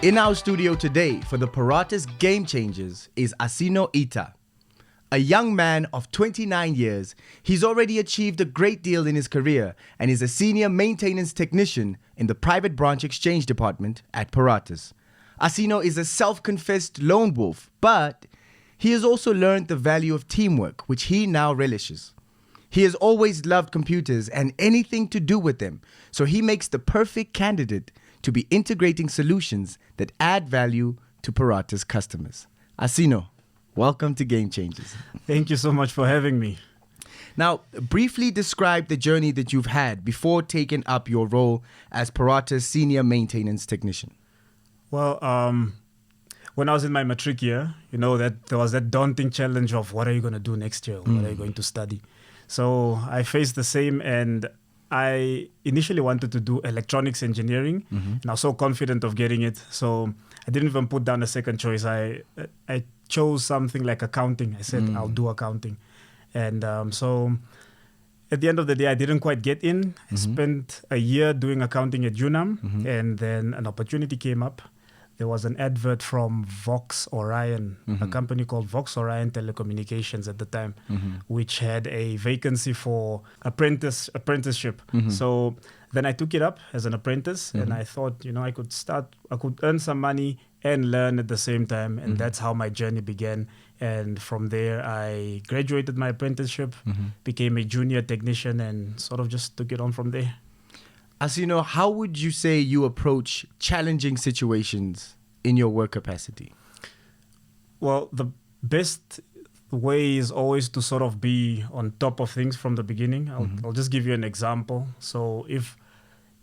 In our studio today for the Paratus Game Changers is Asino Iita. A young man of 29 years, he's already achieved a great deal in his career and is a senior maintenance technician in the private branch exchange department at Paratus. Asino is a self-confessed lone wolf, but he has also learned the value of teamwork, which he now relishes. He has always loved computers and anything to do with them, so he makes the perfect candidate to be integrating solutions that add value to Paratus customers. Asino, welcome to Game Changers. Thank you so much for having me. Now, briefly describe the journey that you've had before taking up your role as Paratus Senior Maintenance Technician. Well, when I was in my matric year, that there was that daunting challenge of what are you going to do next year? What are you going to study? So I faced the same, and I initially wanted to do electronics engineering, and I was so confident of getting it. So I didn't even put down a second choice. I chose something like accounting. I said, I'll do accounting. And so at the end of the day, I didn't quite get in. I spent a year doing accounting at UNAM, and then an opportunity came up. There was an advert from Vox Orion, a company called Vox Orion Telecommunications at the time, which had a vacancy for apprenticeship. So then I took it up as an apprentice, and I thought, I could earn some money and learn at the same time. And that's how my journey began. And from there, I graduated my apprenticeship, became a junior technician, and sort of just took it on from there. Asino, how would you say you approach challenging situations in your work capacity? Well, the best way is always to sort of be on top of things from the beginning. I'll just give you an example. So if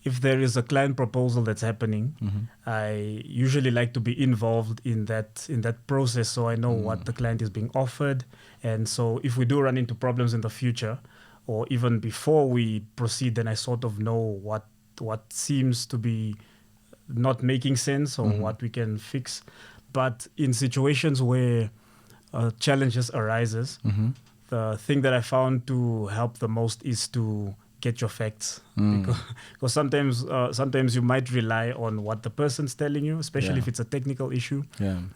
there is a client proposal that's happening, I usually like to be involved in that process, so I know what the client is being offered. And so if we do run into problems in the future, or even before we proceed, then I sort of know what seems to be not making sense or what we can fix. But in situations where challenges arises, the thing that I found to help the most is to get your facts, because sometimes you might rely on what the person's telling you, especially if it's a technical issue,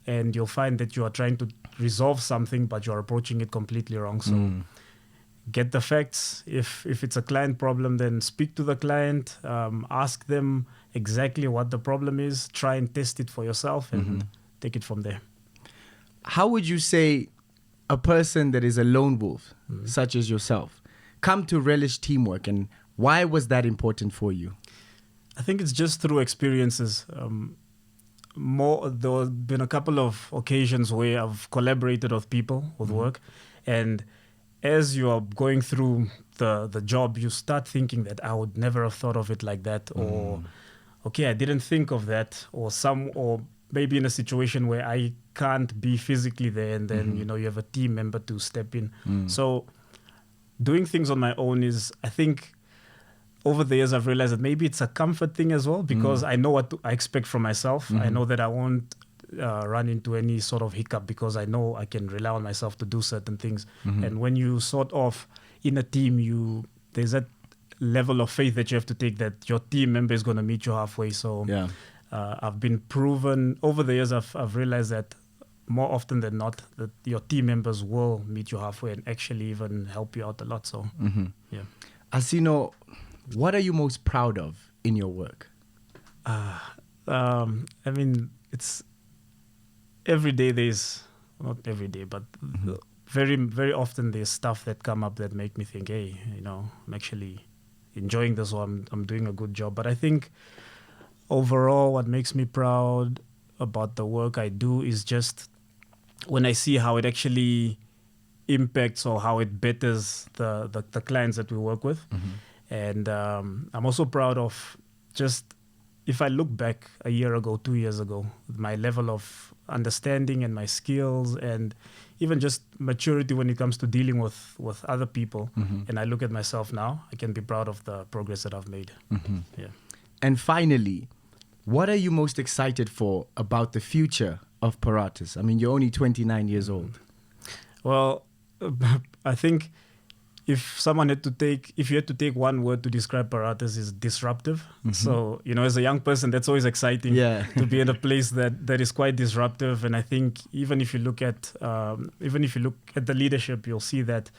and you'll find that you are trying to resolve something, but you're approaching it completely wrong. So get the facts. If it's a client problem, then speak to the client, ask them exactly what the problem is, try and test it for yourself, and take it from there. How would you say a person that is a lone wolf, such as yourself, come to relish teamwork, and why was that important for you? I think it's just through experiences. There have been a couple of occasions where I've collaborated with people with work, and as you are going through the job, you start thinking that I would never have thought of it like that, or okay, I didn't think of that, or maybe in a situation where I can't be physically there, and then you have a team member to step in. So doing things on my own is, I think, over the years I've realized that maybe it's a comfort thing as well, because I know what I expect from myself. I know that I won't run into any sort of hiccup, because I know I can rely on myself to do certain things. And when you sort of in a team, there's that level of faith that you have to take that your team member is going to meet you halfway. So I've been proven over the years, I've realized that more often than not, that your team members will meet you halfway and actually even help you out a lot. So Asino, what are you most proud of in your work? I mean, it's every day not every day, but very, very often there's stuff that come up that make me think, hey, I'm actually enjoying this, or I'm doing a good job. But I think overall, what makes me proud about the work I do is just when I see how it actually impacts or how it betters the clients that we work with. And I'm also proud of just, if I look back a year ago, 2 years ago, my level of understanding and my skills and even just maturity when it comes to dealing with other people. And I look at myself now, I can be proud of the progress that I've made. And finally, what are you most excited for about the future of Paratus? I mean, you're only 29 years old. Well, I think if you had to take one word to describe Paratus, is disruptive. So, as a young person, that's always exciting to be in a place that is quite disruptive. And I think even if you look at the leadership, you'll see that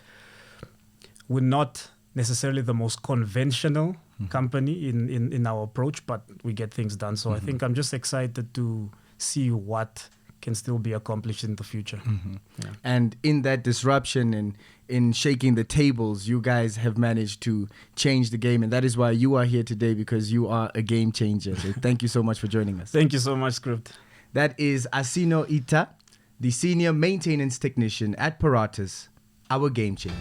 we're not necessarily the most conventional company in our approach, but we get things done. So I think I'm just excited to see what can still be accomplished in the future. Yeah. And in that disruption and in shaking the tables, you guys have managed to change the game. And that is why you are here today, because you are a game changer. So thank you so much for joining us. Thank you so much, Script. That is Asino Iita, the Senior Maintenance Technician at Paratus, our game changer.